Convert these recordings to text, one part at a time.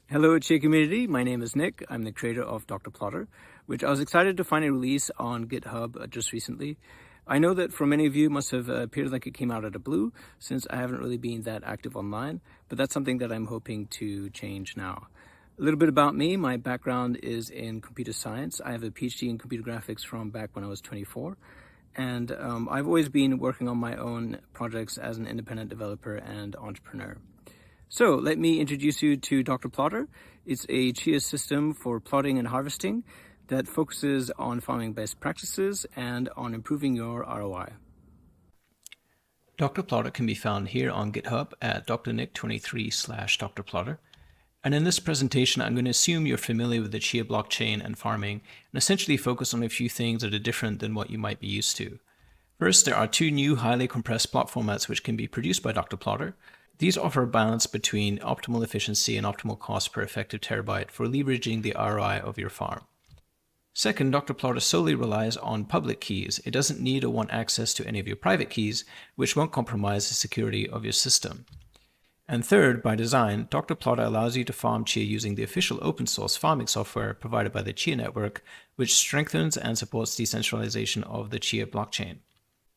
Hello, Chia community. My name is Nick. I'm the creator of DrPlotter, which I was excited to finally release on GitHub just recently. I know that for many of you, it must have appeared like it came out of the blue, since I haven't really been that active online, but that's something that I'm hoping to change now. A little bit about me. My background is in computer science. I have a PhD in computer graphics from back when I was 24. And I've always been working on my own projects as an independent developer and entrepreneur. So let me introduce you to DrPlotter. It's a Chia system for plotting and harvesting that focuses on farming best practices and on improving your ROI. DrPlotter can be found here on GitHub at Dr.Nick23/DrPlotter. And in this presentation, I'm going to assume you're familiar with the Chia blockchain and farming, and essentially focus on a few things that are different than what you might be used to. First, there are two new highly compressed plot formats which can be produced by DrPlotter. These offer a balance between optimal efficiency and optimal cost per effective terabyte for leveraging the ROI of your farm. Second, DrPlotter solely relies on public keys. It doesn't need or want access to any of your private keys, which won't compromise the security of your system. And third, by design, DrPlotter allows you to farm Chia using the official open source farming software provided by the Chia network, which strengthens and supports decentralization of the Chia blockchain.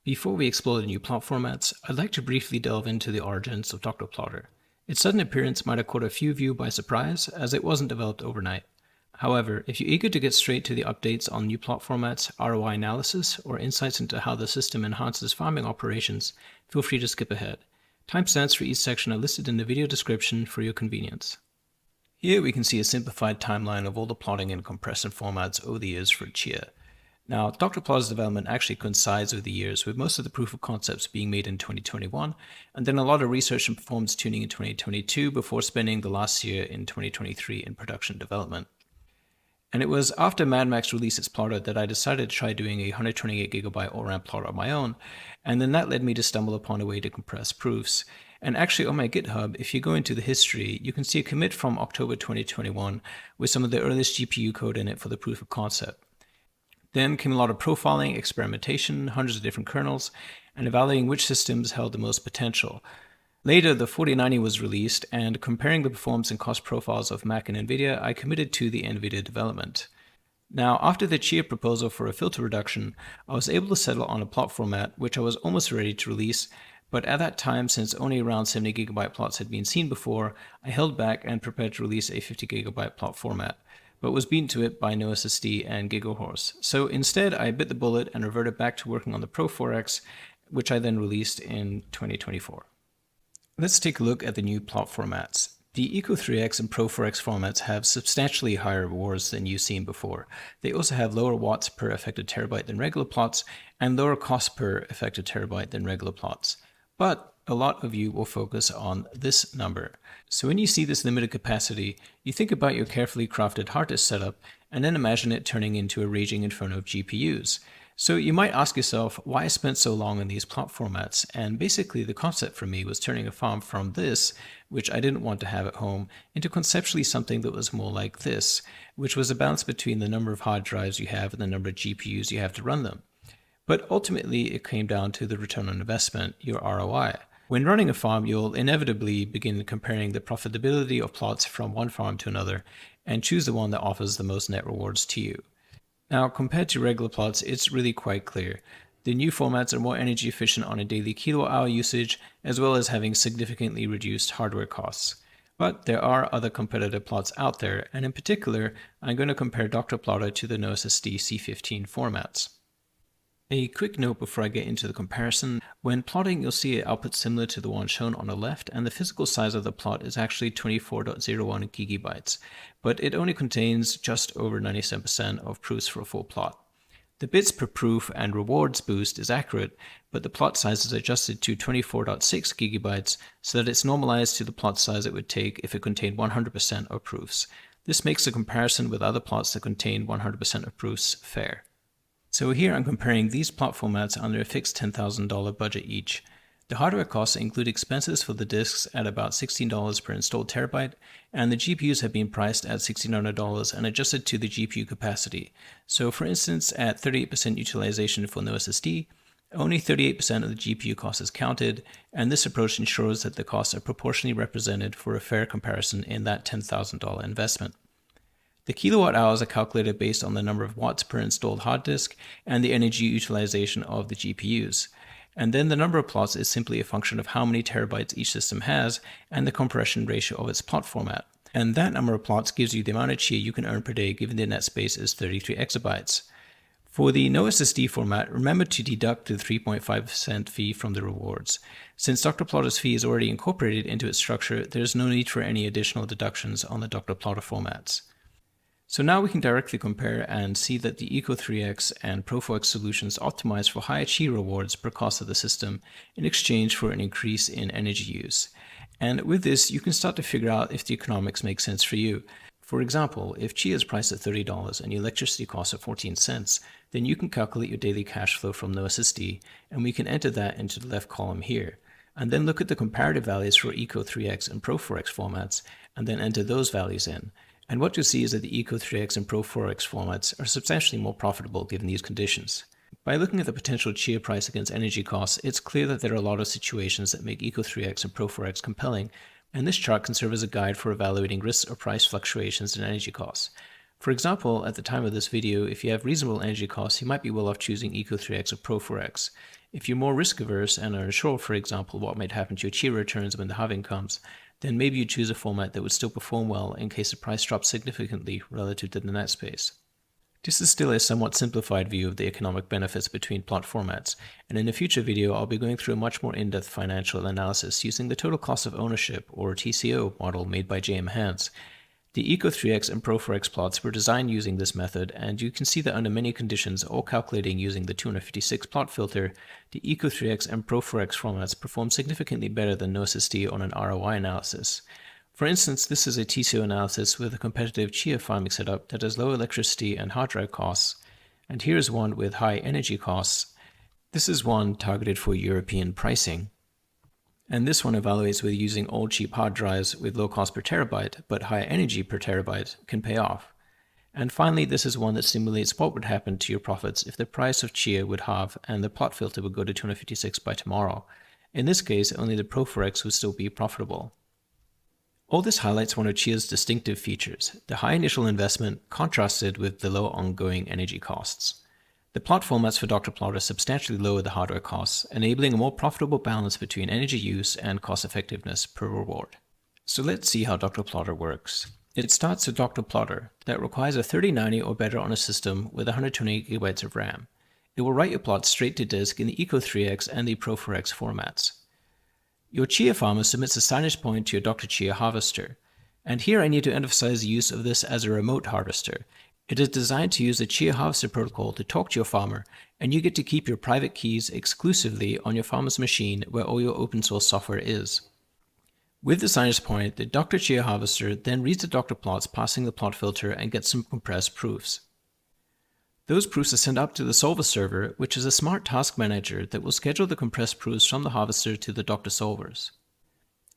Before we explore the new plot formats, I'd like to briefly delve into the origins of DrPlotter. Its sudden appearance might have caught a few of you by surprise, as it wasn't developed overnight. However, if you're eager to get straight to the updates on new plot formats, ROI analysis, or insights into how the system enhances farming operations, feel free to skip ahead. Timestamps for each section are listed in the video description for your convenience. Here we can see a simplified timeline of all the plotting and compression formats over the years for Chia. Now, DrPlotter's development actually coincides with the years, with most of the proof of concepts being made in 2021, and then a lot of research and performance tuning in 2022 before spending the last year in 2023 in production development. And it was after Mad Max released its plotter that I decided to try doing a 128GB all-RAM plotter on my own, and then that led me to stumble upon a way to compress proofs. And actually on my GitHub, if you go into the history, you can see a commit from October 2021 with some of the earliest GPU code in it for the proof of concept. Then came a lot of profiling, experimentation, hundreds of different kernels, and evaluating which systems held the most potential. Later, the 4090 was released, and comparing the performance and cost profiles of Mac and NVIDIA, I committed to the NVIDIA development. Now, after the Chia proposal for a filter reduction, I was able to settle on a plot format which I was almost ready to release, but at that time, since only around 70GB plots had been seen before, I held back and prepared to release a 50GB plot format, but was beaten to it by NoSSD and GigaHorse. So instead, I bit the bullet and reverted back to working on the Pro 4X, which I then released in 2024. Let's take a look at the new plot formats. The Eco 3X and Pro 4X formats have substantially higher rewards than you've seen before. They also have lower watts per effective terabyte than regular plots, and lower cost per effective terabyte than regular plots. But a lot of you will focus on this number. So when you see this limited capacity, you think about your carefully crafted hard disk setup, and then imagine it turning into a raging inferno of GPUs. So you might ask yourself why I spent so long on these plot formats, and basically the concept for me was turning a farm from this, which I didn't want to have at home, into conceptually something that was more like this, which was a balance between the number of hard drives you have and the number of GPUs you have to run them. But ultimately it came down to the return on investment, your ROI. When running a farm, you'll inevitably begin comparing the profitability of plots from one farm to another and choose the one that offers the most net rewards to you. Now, compared to regular plots, it's really quite clear. The new formats are more energy efficient on a daily kilowatt-hour usage, as well as having significantly reduced hardware costs. But there are other competitive plots out there, and in particular, I'm going to compare DrPlotter to the NoSSD C15 formats. A quick note before I get into the comparison. When plotting, you'll see an output similar to the one shown on the left, and the physical size of the plot is actually 24.01 gigabytes, but it only contains just over 97% of proofs for a full plot. The bits per proof and rewards boost is accurate, but the plot size is adjusted to 24.6 gigabytes so that it's normalized to the plot size it would take if it contained 100% of proofs. This makes the comparison with other plots that contain 100% of proofs fair. So here I'm comparing these plot formats under a fixed $10,000 budget each. The hardware costs include expenses for the disks at about $16 per installed terabyte, and the GPUs have been priced at $1,600 and adjusted to the GPU capacity. So for instance, at 38% utilization for NoSSD, Only 38% of the GPU cost is counted, and this approach ensures that the costs are proportionally represented for a fair comparison in that $10,000 investment. The kilowatt hours are calculated based on the number of watts per installed hard disk and the energy utilization of the GPUs. And then the number of plots is simply a function of how many terabytes each system has and the compression ratio of its plot format. And that number of plots gives you the amount of Chia you can earn per day given the net space is 33 exabytes. For the no SSD format, remember to deduct the 3.5% fee from the rewards. Since DrPlotter's fee is already incorporated into its structure, there is no need for any additional deductions on the DrPlotter formats. So now we can directly compare and see that the Eco3X and Pro4X solutions optimize for higher Chia rewards per cost of the system in exchange for an increase in energy use. And with this, you can start to figure out if the economics make sense for you. For example, if Chia is priced at $30 and your electricity costs are 14 cents, then you can calculate your daily cash flow from no SSD, and we can enter that into the left column here. And then look at the comparative values for Eco3X and Pro4X formats, and then enter those values in. And what you'll see is that the Eco3X and Pro4X formats are substantially more profitable given these conditions. By looking at the potential Chia price against energy costs, it's clear that there are a lot of situations that make Eco3X and Pro4X compelling, and this chart can serve as a guide for evaluating risks or price fluctuations in energy costs. For example, at the time of this video, if you have reasonable energy costs, you might be well off choosing Eco3X or Pro4X. If you're more risk averse and are unsure, for example, what might happen to your Chia returns when the halving comes, then maybe you choose a format that would still perform well in case the price drops significantly relative to the net space. This is still a somewhat simplified view of the economic benefits between plot formats, and in a future video I'll be going through a much more in-depth financial analysis using the total cost of ownership, or TCO, model made by J.M. Hans. The Eco3X and Pro4X plots were designed using this method, and you can see that under many conditions, all calculating using the 256 plot filter, the Eco3X and Pro4X formats perform significantly better than no SSD on an ROI analysis. For instance, this is a TCO analysis with a competitive Chia farming setup that has low electricity and hard drive costs, and here is one with high energy costs. This is one targeted for European pricing. And this one evaluates whether using old cheap hard drives with low cost per terabyte but high energy per terabyte can pay off. And finally, this is one that simulates what would happen to your profits if the price of Chia would halve and the plot filter would go to 256 by tomorrow. In this case, only the Pro4X would still be profitable. All this highlights one of Chia's distinctive features, the high initial investment contrasted with the low ongoing energy costs. The plot formats for DrPlotter substantially lower the hardware costs, enabling a more profitable balance between energy use and cost effectiveness per reward. So let's see how DrPlotter works. It starts with DrPlotter that requires a 3090 or better on a system with 128GB of RAM. It will write your plots straight to disk in the Eco3X and the Pro4X formats. Your Chia farmer submits a signage point to your Dr. Chia harvester. And here I need to emphasize the use of this as a remote harvester. It is designed to use the Chia harvester protocol to talk to your farmer, and you get to keep your private keys exclusively on your farmer's machine where all your open source software is. With the signage point, the Dr. Chia harvester then reads the Dr. plots passing the plot filter and gets some compressed proofs. Those proofs are sent up to the solver server, which is a smart task manager that will schedule the compressed proofs from the harvester to the Dr. solvers.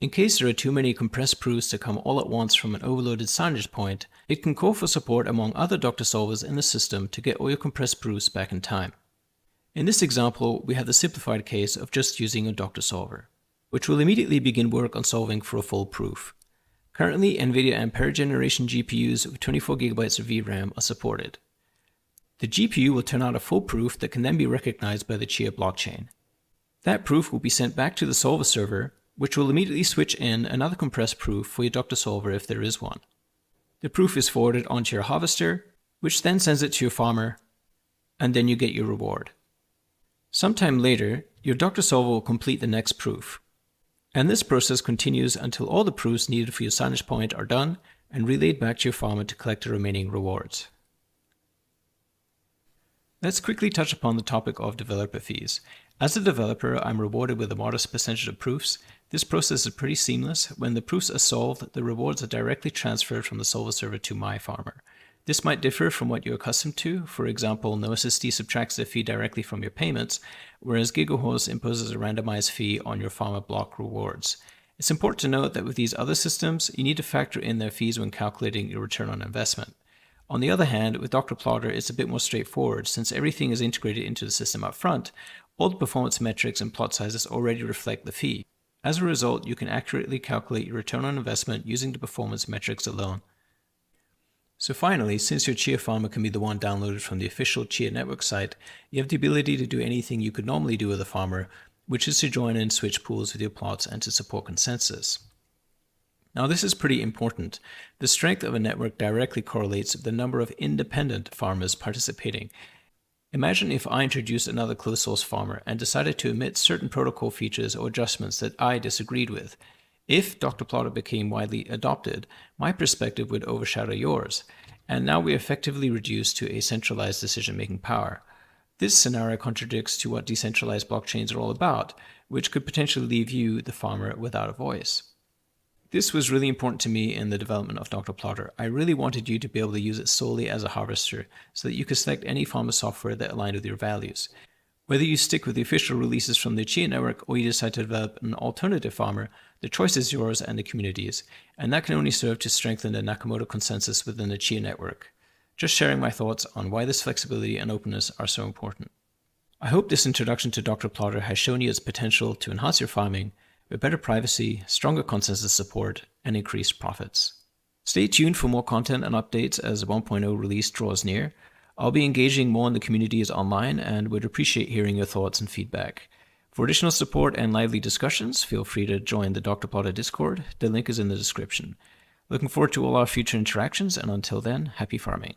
In case there are too many compressed proofs to come all at once from an overloaded signage point, it can call for support among other Dr. solvers in the system to get all your compressed proofs back in time. In this example, we have the simplified case of just using a Dr. solver, which will immediately begin work on solving for a full proof. Currently, NVIDIA Ampere generation GPUs with 24GB of VRAM are supported. The GPU will turn out a full proof that can then be recognized by the Chia blockchain. That proof will be sent back to the solver server, which will immediately switch in another compressed proof for your Dr. solver if there is one. The proof is forwarded onto your harvester, which then sends it to your farmer, and then you get your reward. Sometime later, your Dr. solver will complete the next proof. And this process continues until all the proofs needed for your signage point are done and relayed back to your farmer to collect the remaining rewards. Let's quickly touch upon the topic of developer fees. As a developer, I'm rewarded with a modest percentage of proofs. This process is pretty seamless. When the proofs are solved, the rewards are directly transferred from the solver server to my farmer. This might differ from what you're accustomed to. For example, NoSSD subtracts the fee directly from your payments, whereas GigaHorse imposes a randomized fee on your farmer block rewards. It's important to note that with these other systems, you need to factor in their fees when calculating your return on investment. On the other hand, with DrPlotter, it's a bit more straightforward. Since everything is integrated into the system up front, all the performance metrics and plot sizes already reflect the fee. As a result, you can accurately calculate your return on investment using the performance metrics alone. So finally, since your Chia farmer can be the one downloaded from the official Chia network site, you have the ability to do anything you could normally do with a farmer, which is to join and switch pools with your plots and to support consensus. Now this is pretty important. The strength of a network directly correlates with the number of independent farmers participating. Imagine if I introduced another closed source farmer and decided to omit certain protocol features or adjustments that I disagreed with. If DrPlotter became widely adopted, my perspective would overshadow yours, and now we are effectively reduced to a centralized decision-making power. This scenario contradicts to what decentralized blockchains are all about, which could potentially leave you, the farmer, without a voice. This was really important to me in the development of DrPlotter. I really wanted you to be able to use it solely as a harvester so that you could select any farmer software that aligned with your values. Whether you stick with the official releases from the Chia network or you decide to develop an alternative farmer, the choice is yours and the community's, and that can only serve to strengthen the Nakamoto consensus within the Chia network. Just sharing my thoughts on why this flexibility and openness are so important. I hope this introduction to DrPlotter has shown you its potential to enhance your farming with better privacy, stronger consensus support, and increased profits. Stay tuned for more content and updates as 1.0 release draws near. I'll be engaging more in the communities online and would appreciate hearing your thoughts and feedback. For additional support and lively discussions, feel free to join the DrPlotter Discord. The link is in the description. Looking forward to all our future interactions, and until then, happy farming.